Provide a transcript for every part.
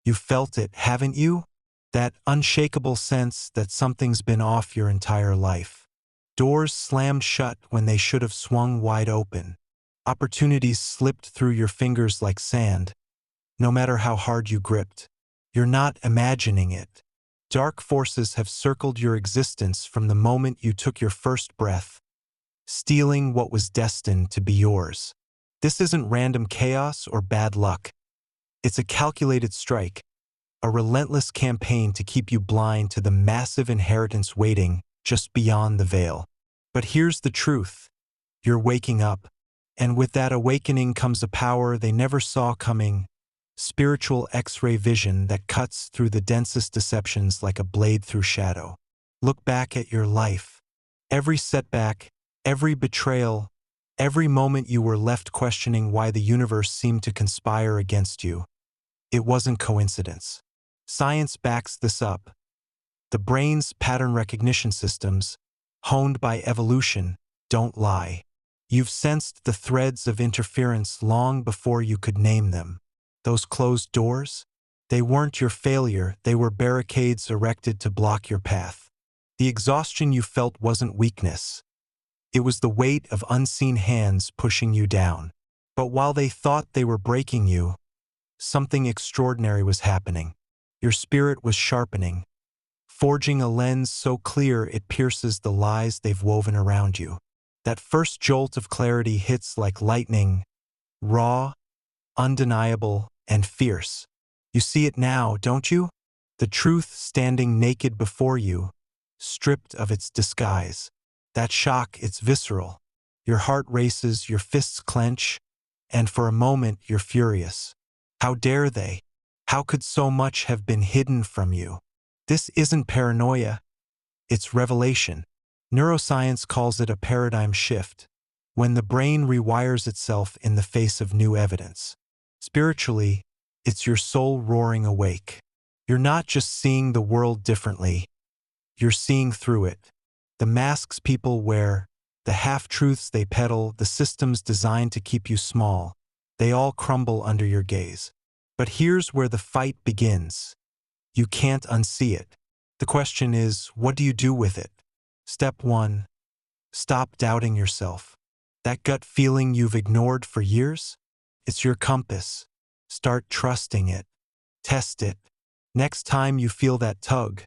You've felt it, haven't you? That unshakable sense that something's been off your entire life. Doors slammed shut when they should have swung wide open. Opportunities slipped through your fingers like sand, no matter how hard you gripped. You're not imagining it. Dark forces have circled your existence from the moment you took your first breath, stealing what was destined to be yours. This isn't random chaos or bad luck. It's a calculated strike, a relentless campaign to keep you blind to the massive inheritance waiting just beyond the veil. But here's the truth. You're waking up, and with that awakening comes a power they never saw coming, spiritual X-ray vision that cuts through the densest deceptions like a blade through shadow. Look back at your life. Every setback, every betrayal, every moment you were left questioning why the universe seemed to conspire against you. It wasn't coincidence. Science backs this up. The brain's pattern recognition systems, honed by evolution, don't lie. You've sensed the threads of interference long before you could name them. Those closed doors? They weren't your failure, they were barricades erected to block your path. The exhaustion you felt wasn't weakness. It was the weight of unseen hands pushing you down. But while they thought they were breaking you, something extraordinary was happening. Your spirit was sharpening, forging a lens so clear it pierces the lies they've woven around you. That first jolt of clarity hits like lightning, raw, undeniable, and fierce. You see it now, don't you? The truth standing naked before you, stripped of its disguise. That shock, it's visceral. Your heart races, your fists clench, and for a moment you're furious. How dare they? How could so much have been hidden from you? This isn't paranoia, it's revelation. Neuroscience calls it a paradigm shift, when the brain rewires itself in the face of new evidence. Spiritually, it's your soul roaring awake. You're not just seeing the world differently, you're seeing through it. The masks people wear, the half-truths they peddle, the systems designed to keep you small, they all crumble under your gaze. But here's where the fight begins. You can't unsee it. The question is, what do you do with it? Step 1. Stop doubting yourself. That gut feeling you've ignored for years? It's your compass. Start trusting it. Test it. Next time you feel that tug,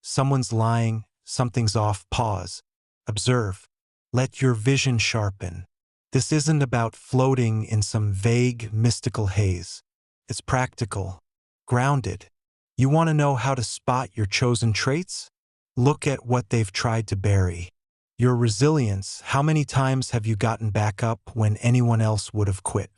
someone's lying, something's off, pause. Observe. Let your vision sharpen. This isn't about floating in some vague, mystical haze. It's practical, grounded. You want to know how to spot your chosen traits? Look at what they've tried to bury. Your resilience, how many times have you gotten back up when anyone else would have quit?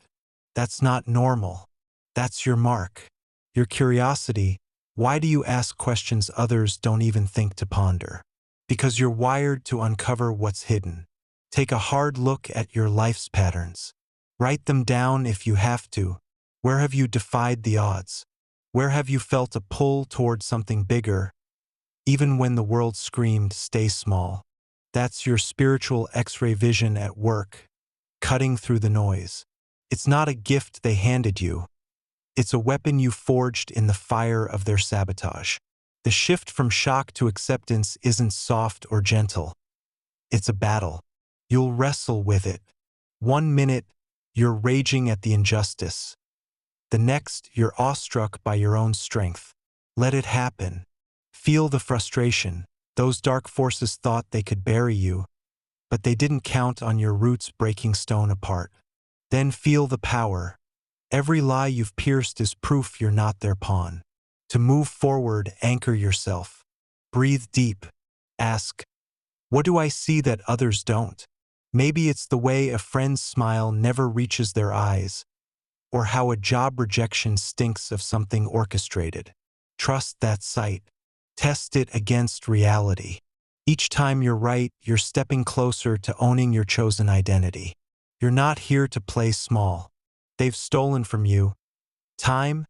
That's not normal. That's your mark. Your curiosity, why do you ask questions others don't even think to ponder? Because you're wired to uncover what's hidden. Take a hard look at your life's patterns. Write them down if you have to. Where have you defied the odds? Where have you felt a pull toward something bigger, even when the world screamed, stay small? That's your spiritual X-ray vision at work, cutting through the noise. It's not a gift they handed you. It's a weapon you forged in the fire of their sabotage. The shift from shock to acceptance isn't soft or gentle. It's a battle. You'll wrestle with it. 1 minute, you're raging at the injustice. The next, you're awestruck by your own strength. Let it happen. Feel the frustration. Those dark forces thought they could bury you, but they didn't count on your roots breaking stone apart. Then feel the power. Every lie you've pierced is proof you're not their pawn. To move forward, anchor yourself. Breathe deep. Ask, what do I see that others don't? Maybe it's the way a friend's smile never reaches their eyes, or how a job rejection stinks of something orchestrated. Trust that sight. Test it against reality. Each time you're right, you're stepping closer to owning your chosen identity. You're not here to play small. They've stolen from you time,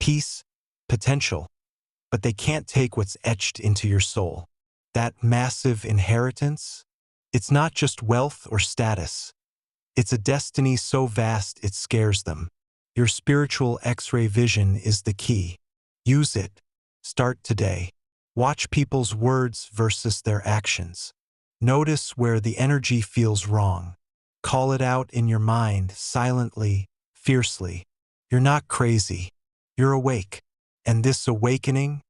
peace, potential, but they can't take what's etched into your soul. That massive inheritance? It's not just wealth or status. It's a destiny so vast it scares them. Your spiritual X-ray vision is the key. Use it. Start today. Watch people's words versus their actions. Notice where the energy feels wrong. Call it out in your mind, silently, fiercely. You're not crazy. You're awake. And this awakening,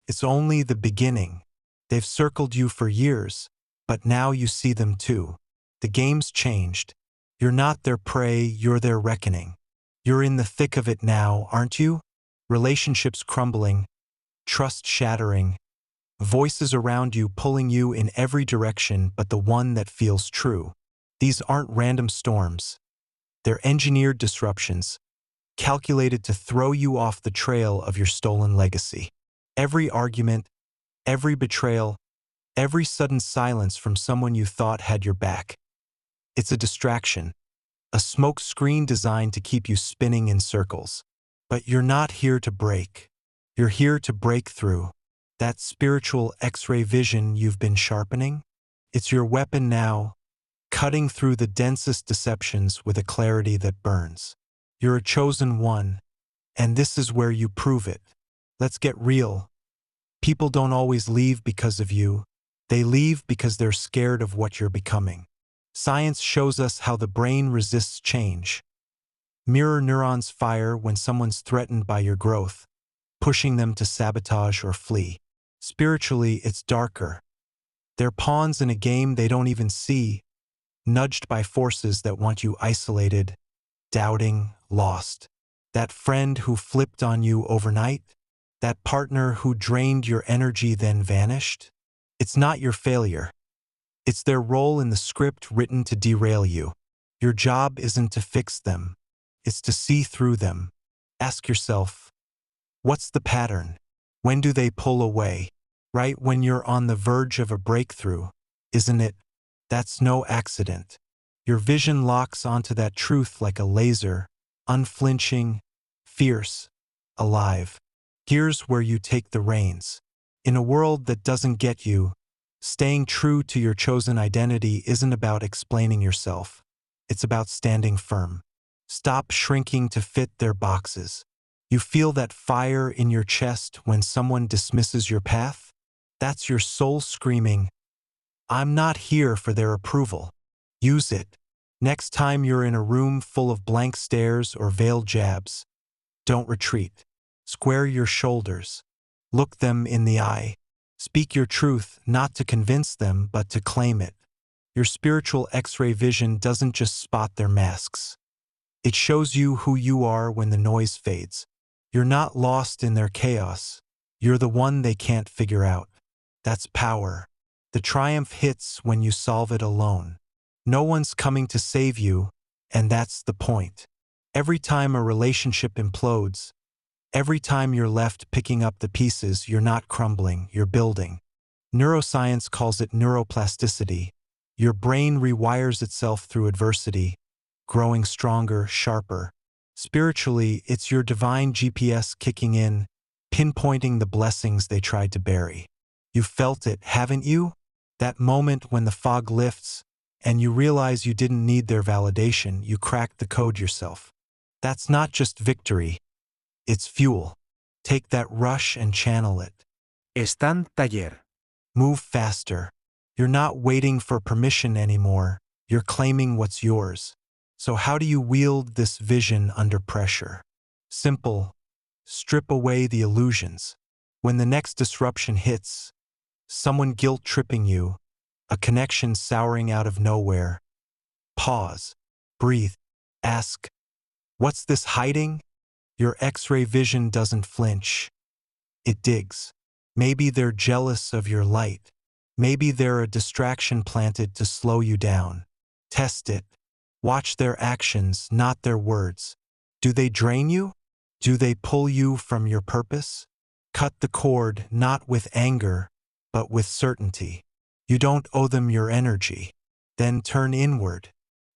it's only the beginning. They've circled you for years, but now you see them too. The game's changed. You're not their prey, you're their reckoning. You're in the thick of it now, aren't you? Relationships crumbling, trust shattering, voices around you pulling you in every direction but the one that feels true. These aren't random storms. They're engineered disruptions, calculated to throw you off the trail of your stolen legacy. Every argument, every betrayal, every sudden silence from someone you thought had your back. It's a distraction, a smoke screen designed to keep you spinning in circles. But you're not here to break. You're here to break through. That spiritual X-ray vision you've been sharpening, it's your weapon now, cutting through the densest deceptions with a clarity that burns. You're a chosen one, and this is where you prove it. Let's get real. People don't always leave because of you. They leave because they're scared of what you're becoming. Science shows us how the brain resists change. Mirror neurons fire when someone's threatened by your growth, pushing them to sabotage or flee. Spiritually, it's darker. They're pawns in a game they don't even see, nudged by forces that want you isolated, doubting, lost. That friend who flipped on you overnight? That partner who drained your energy then vanished? It's not your failure. It's their role in the script written to derail you. Your job isn't to fix them. It's to see through them. Ask yourself, what's the pattern? When do they pull away? Right when you're on the verge of a breakthrough, isn't it? That's no accident. Your vision locks onto that truth like a laser, unflinching, fierce, alive. Here's where you take the reins. In a world that doesn't get you, staying true to your chosen identity isn't about explaining yourself. It's about standing firm. Stop shrinking to fit their boxes. You feel that fire in your chest when someone dismisses your path? That's your soul screaming, I'm not here for their approval. Use it. Next time you're in a room full of blank stares or veiled jabs, don't retreat. Square your shoulders. Look them in the eye. Speak your truth, not to convince them, but to claim it. Your spiritual X-ray vision doesn't just spot their masks. It shows you who you are when the noise fades. You're not lost in their chaos. You're the one they can't figure out. That's power. The triumph hits when you solve it alone. No one's coming to save you, and that's the point. Every time a relationship implodes, every time you're left picking up the pieces, you're not crumbling, you're building. Neuroscience calls it neuroplasticity. Your brain rewires itself through adversity, growing stronger, sharper. Spiritually, it's your divine GPS kicking in, pinpointing the blessings they tried to bury. You've felt it, haven't you? That moment when the fog lifts, and you realize you didn't need their validation, you cracked the code yourself. That's not just victory, it's fuel. Take that rush and channel it. Stand taller. Move faster. You're not waiting for permission anymore, you're claiming what's yours. So how do you wield this vision under pressure? Simple. Strip away the illusions. When the next disruption hits, someone guilt-tripping you, a connection souring out of nowhere, pause, breathe, ask, what's this hiding? Your X-ray vision doesn't flinch. It digs. Maybe they're jealous of your light. Maybe they're a distraction planted to slow you down. Test it. Watch their actions, not their words. Do they drain you? Do they pull you from your purpose? Cut the cord not with anger, but with certainty. You don't owe them your energy. Then turn inward.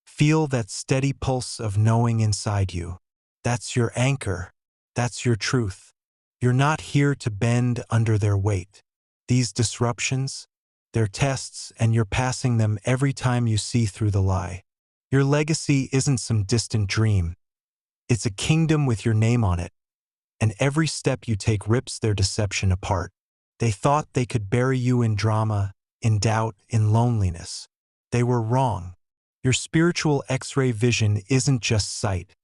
Feel that steady pulse of knowing inside you. That's your anchor. That's your truth. You're not here to bend under their weight. These disruptions, they're tests, and you're passing them every time you see through the lie. Your legacy isn't some distant dream. It's a kingdom with your name on it. and every step you take rips their deception apart. They thought they could bury you in drama, in doubt, in loneliness. They were wrong. Your spiritual X-ray vision isn't just sight,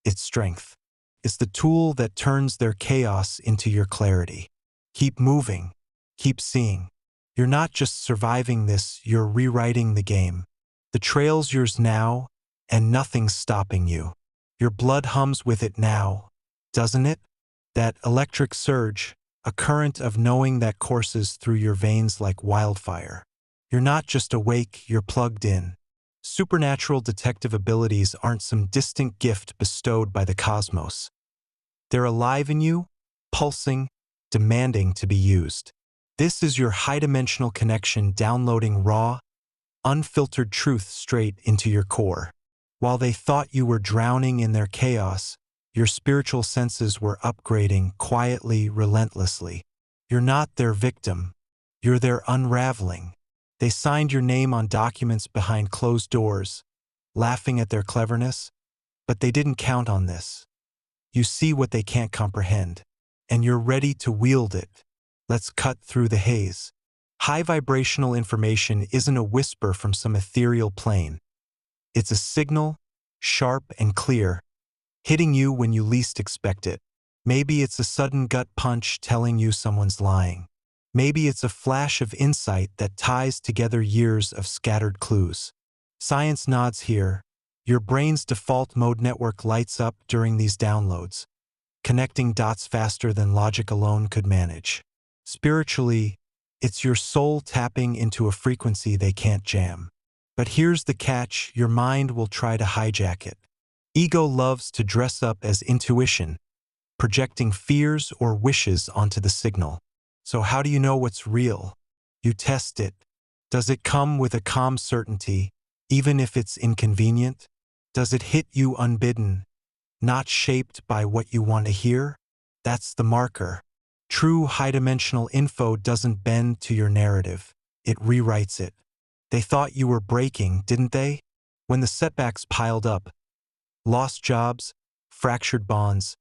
it's strength. It's the tool that turns their chaos into your clarity. Keep moving. Keep seeing. You're not just surviving this, you're rewriting the game. The trail's yours now, and nothing's stopping you. Your blood hums with it now, doesn't it? That electric surge, a current of knowing that courses through your veins like wildfire. You're not just awake, you're plugged in. Supernatural detective abilities aren't some distant gift bestowed by the cosmos. They're alive in you, pulsing, demanding to be used. This is your high-dimensional connection downloading raw, unfiltered truth straight into your core. While they thought you were drowning in their chaos, your spiritual senses were upgrading quietly, relentlessly. You're not their victim. You're their unraveling. They signed your name on documents behind closed doors, laughing at their cleverness, but they didn't count on this. You see what they can't comprehend, and you're ready to wield it. Let's cut through the haze. High vibrational information isn't a whisper from some ethereal plane. It's a signal, sharp and clear, hitting you when you least expect it. Maybe it's a sudden gut punch telling you someone's lying. Maybe it's a flash of insight that ties together years of scattered clues. Science nods here. Your brain's default mode network lights up during these downloads, connecting dots faster than logic alone could manage. Spiritually, it's your soul tapping into a frequency they can't jam. But here's the catch, your mind will try to hijack it. Ego loves to dress up as intuition, projecting fears or wishes onto the signal. So how do you know what's real? You test it. Does it come with a calm certainty, even if it's inconvenient? Does it hit you unbidden, not shaped by what you want to hear? That's the marker. True high-dimensional info doesn't bend to your narrative. It rewrites it. They thought you were breaking, didn't they? When the setbacks piled up, lost jobs, fractured bonds,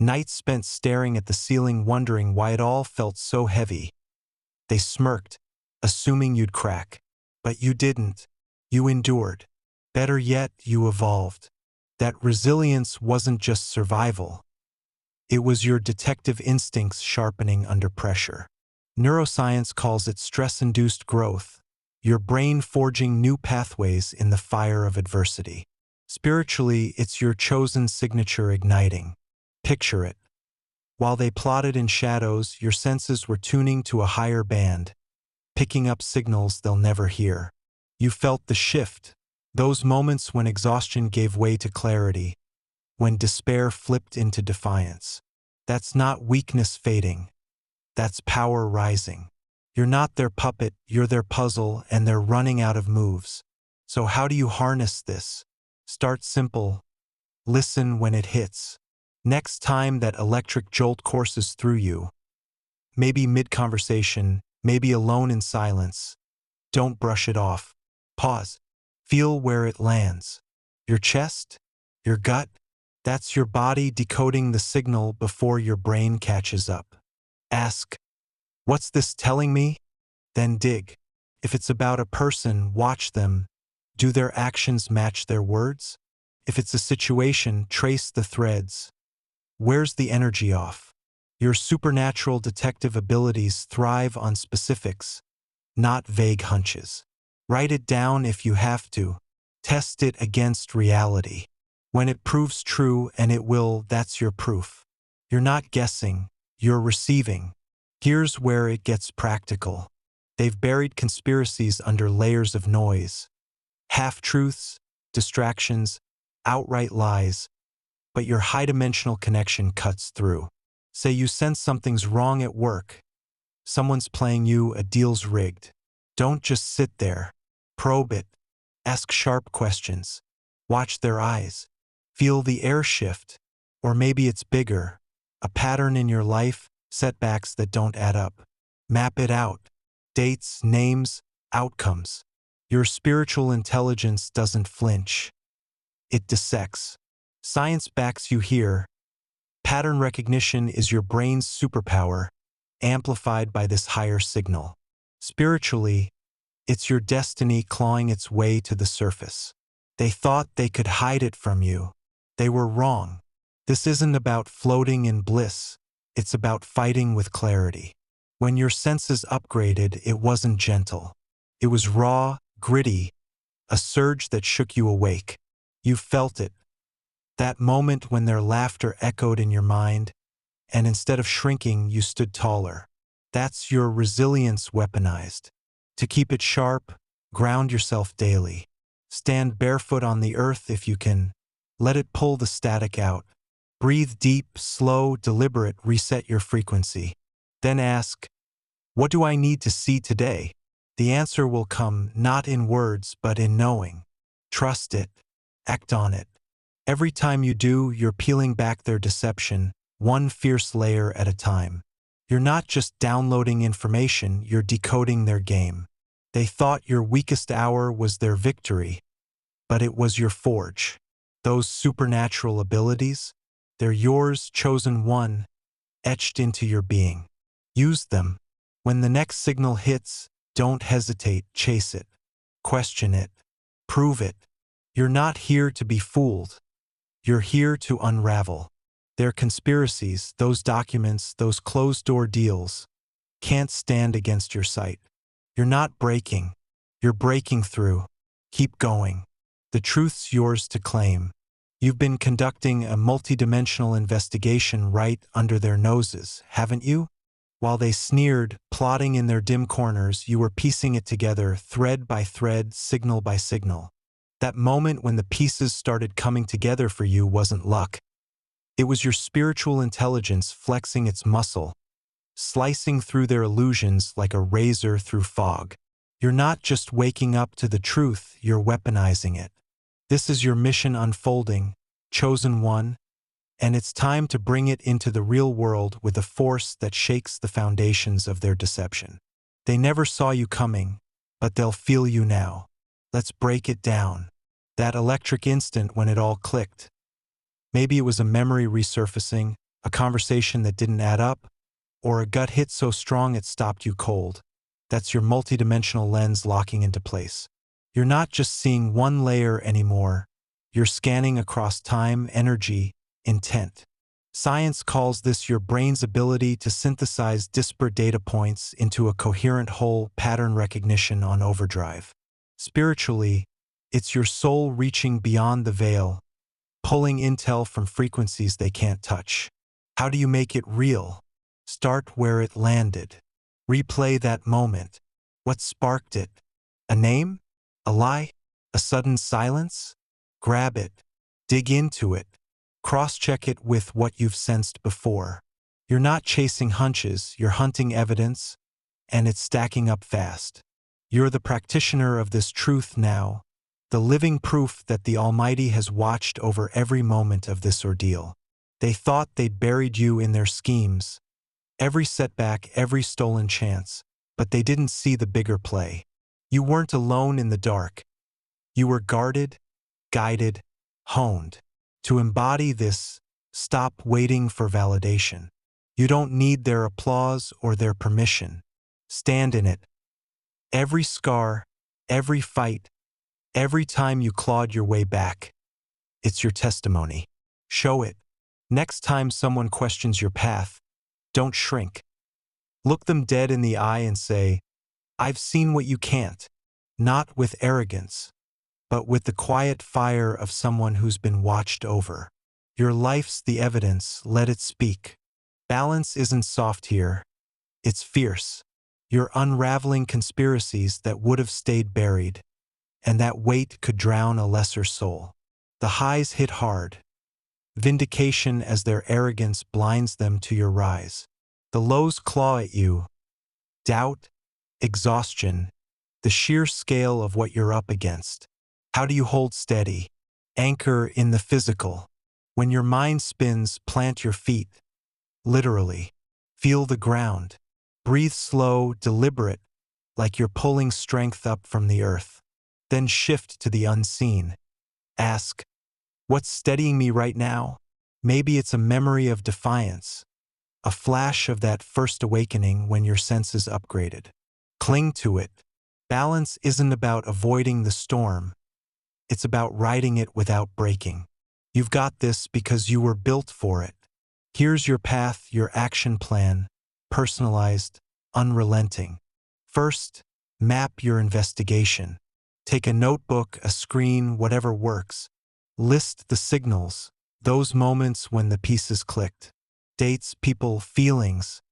nights spent staring at the ceiling wondering why it all felt so heavy. They smirked, assuming you'd crack. But you didn't. You endured. Better yet, you evolved. That resilience wasn't just survival. It was your detective instincts sharpening under pressure. Neuroscience calls it stress-induced growth, your brain forging new pathways in the fire of adversity. Spiritually, it's your chosen signature igniting. Picture it. While they plotted in shadows, your senses were tuning to a higher band, picking up signals they'll never hear. You felt the shift, those moments when exhaustion gave way to clarity, when despair flipped into defiance. That's not weakness fading. That's power rising. You're not their puppet, you're their puzzle, and they're running out of moves. So how do you harness this? Start simple. Listen when it hits. Next time that electric jolt courses through you, maybe mid-conversation, maybe alone in silence, don't brush it off. Pause. Feel where it lands. Your chest? Your gut? That's your body decoding the signal before your brain catches up. Ask, what's this telling me? Then dig. If it's about a person, watch them. Do their actions match their words? If it's a situation, trace the threads. Where's the energy off? Your supernatural detective abilities thrive on specifics, not vague hunches. Write it down if you have to. Test it against reality. When it proves true, and it will, that's your proof. You're not guessing, you're receiving. Here's where it gets practical. They've buried conspiracies under layers of noise. Half-truths, distractions, outright lies. But your high-dimensional connection cuts through. Say you sense something's wrong at work. Someone's playing you, a deal's rigged. Don't just sit there. Probe it. Ask sharp questions. Watch their eyes. Feel the air shift. Or maybe it's bigger. A pattern in your life, setbacks that don't add up. Map it out. Dates, names, outcomes. Your spiritual intelligence doesn't flinch. It dissects. Science backs you here. Pattern recognition is your brain's superpower, amplified by this higher signal. Spiritually, it's your destiny clawing its way to the surface. They thought they could hide it from you. They were wrong. This isn't about floating in bliss. It's about fighting with clarity. When your senses upgraded, it wasn't gentle. It was raw, gritty, a surge that shook you awake. You felt it. That moment when their laughter echoed in your mind, and instead of shrinking, you stood taller. That's your resilience weaponized. To keep it sharp, ground yourself daily. Stand barefoot on the earth if you can. Let it pull the static out. Breathe deep, slow, deliberate, reset your frequency. Then ask, what do I need to see today? The answer will come not in words, but in knowing. Trust it. Act on it. Every time you do, you're peeling back their deception, one fierce layer at a time. You're not just downloading information, you're decoding their game. They thought your weakest hour was their victory, but it was your forge. Those supernatural abilities, they're yours, chosen one, etched into your being. Use them. When the next signal hits, don't hesitate, chase it. Question it. Prove it. You're not here to be fooled. You're here to unravel. Their conspiracies, those documents, those closed-door deals, can't stand against your sight. You're not breaking. You're breaking through. Keep going. The truth's yours to claim. You've been conducting a multidimensional investigation right under their noses, haven't you? While they sneered, plotting in their dim corners, you were piecing it together, thread by thread, signal by signal. That moment when the pieces started coming together for you wasn't luck. It was your spiritual intelligence flexing its muscle, slicing through their illusions like a razor through fog. You're not just waking up to the truth, you're weaponizing it. This is your mission unfolding, chosen one, and it's time to bring it into the real world with a force that shakes the foundations of their deception. They never saw you coming, but they'll feel you now. Let's break it down. That electric instant when it all clicked. Maybe it was a memory resurfacing, a conversation that didn't add up, or a gut hit so strong it stopped you cold. That's your multidimensional lens locking into place. You're not just seeing one layer anymore. You're scanning across time, energy, intent. Science calls this your brain's ability to synthesize disparate data points into a coherent whole, pattern recognition on overdrive. Spiritually, it's your soul reaching beyond the veil, pulling intel from frequencies they can't touch. How do you make it real? Start where it landed. Replay that moment. What sparked it? A name? A lie? A sudden silence? Grab it. Dig into it. Cross-check it with what you've sensed before. You're not chasing hunches, you're hunting evidence, and it's stacking up fast. You're the practitioner of this truth now, the living proof that the Almighty has watched over every moment of this ordeal. They thought they'd buried you in their schemes, every setback, every stolen chance, but they didn't see the bigger play. You weren't alone in the dark. You were guarded, guided, honed. To embody this, stop waiting for validation. You don't need their applause or their permission. Stand in it. Every scar, every fight, every time you clawed your way back, it's your testimony. Show it. Next time someone questions your path, don't shrink. Look them dead in the eye and say, I've seen what you can't. Not with arrogance, but with the quiet fire of someone who's been watched over. Your life's the evidence, let it speak. Balance isn't soft here, it's fierce. You're unraveling conspiracies that would have stayed buried, and that weight could drown a lesser soul. The highs hit hard, vindication as their arrogance blinds them to your rise. The lows claw at you, doubt, exhaustion, the sheer scale of what you're up against. How do you hold steady? Anchor in the physical. When your mind spins, plant your feet. Literally. Feel the ground. Breathe slow, deliberate, like you're pulling strength up from the earth. Then shift to the unseen. Ask, what's steadying me right now? Maybe it's a memory of defiance, a flash of that first awakening when your senses upgraded. Cling to it. Balance isn't about avoiding the storm. It's about riding it without breaking. You've got this because you were built for it. Here's your path, your action plan, personalized, unrelenting. First, map your investigation. Take a notebook, a screen, whatever works. List the signals, those moments when the pieces clicked. Dates, people, feelings.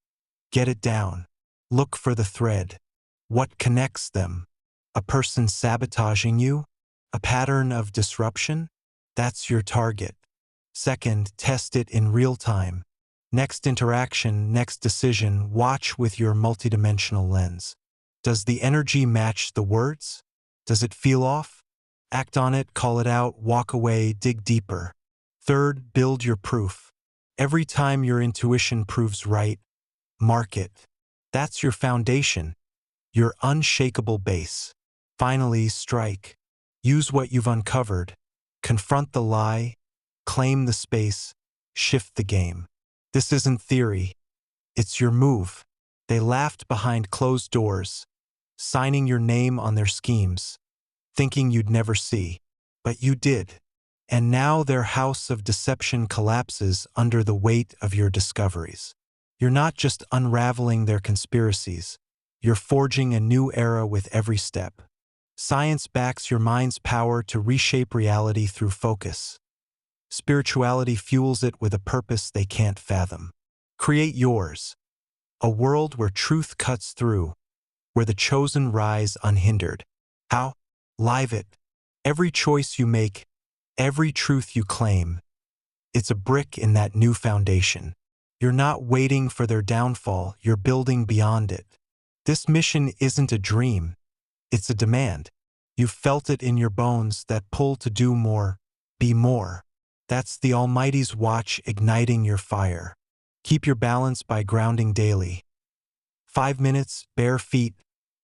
Get it down. Look for the thread. What connects them? A person sabotaging you? A pattern of disruption? That's your target. Second, test it in real time. Next interaction, next decision, watch with your multidimensional lens. Does the energy match the words? Does it feel off? Act on it, call it out, walk away, dig deeper. Third, build your proof. Every time your intuition proves right, mark it. That's your foundation, your unshakable base. Finally, strike. Use what you've uncovered. Confront the lie, claim the space, shift the game. This isn't theory. It's your move. They laughed behind closed doors, signing your name on their schemes, thinking you'd never see. But you did. And now their house of deception collapses under the weight of your discoveries. You're not just unraveling their conspiracies. You're forging a new era with every step. Science backs your mind's power to reshape reality through focus. Spirituality fuels it with a purpose they can't fathom. Create yours. A world where truth cuts through, where the chosen rise unhindered. How? Live it. Every choice you make, every truth you claim, it's a brick in that new foundation. You're not waiting for their downfall, you're building beyond it. This mission isn't a dream, it's a demand. You've felt it in your bones, that pull to do more, be more. That's the Almighty's watch igniting your fire. Keep your balance by grounding daily. 5 minutes, bare feet,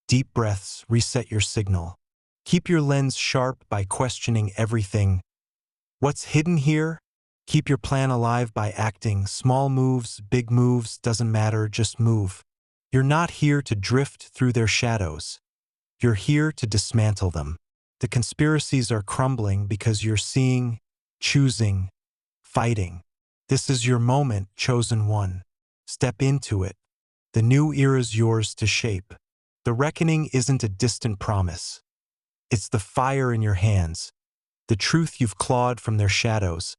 deep breaths, reset your signal. Keep your lens sharp by questioning everything. What's hidden here? Keep your plan alive by acting. Small moves, big moves, doesn't matter, just move. You're not here to drift through their shadows. You're here to dismantle them. The conspiracies are crumbling because you're seeing, choosing, fighting. This is your moment, chosen one. Step into it. The new era's yours to shape. The reckoning isn't a distant promise. It's the fire in your hands, the truth you've clawed from their shadows,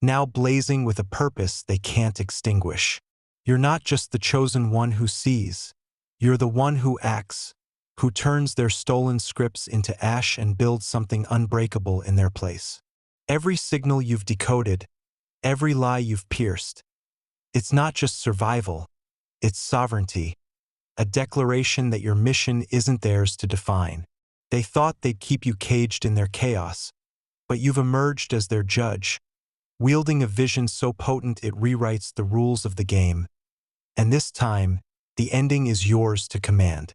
now blazing with a purpose they can't extinguish. You're not just the chosen one who sees. You're the one who acts, who turns their stolen scripts into ash and builds something unbreakable in their place. Every signal you've decoded, every lie you've pierced, it's not just survival, it's sovereignty, a declaration that your mission isn't theirs to define. They thought they'd keep you caged in their chaos, but you've emerged as their judge, wielding a vision so potent it rewrites the rules of the game. And this time, the ending is yours to command.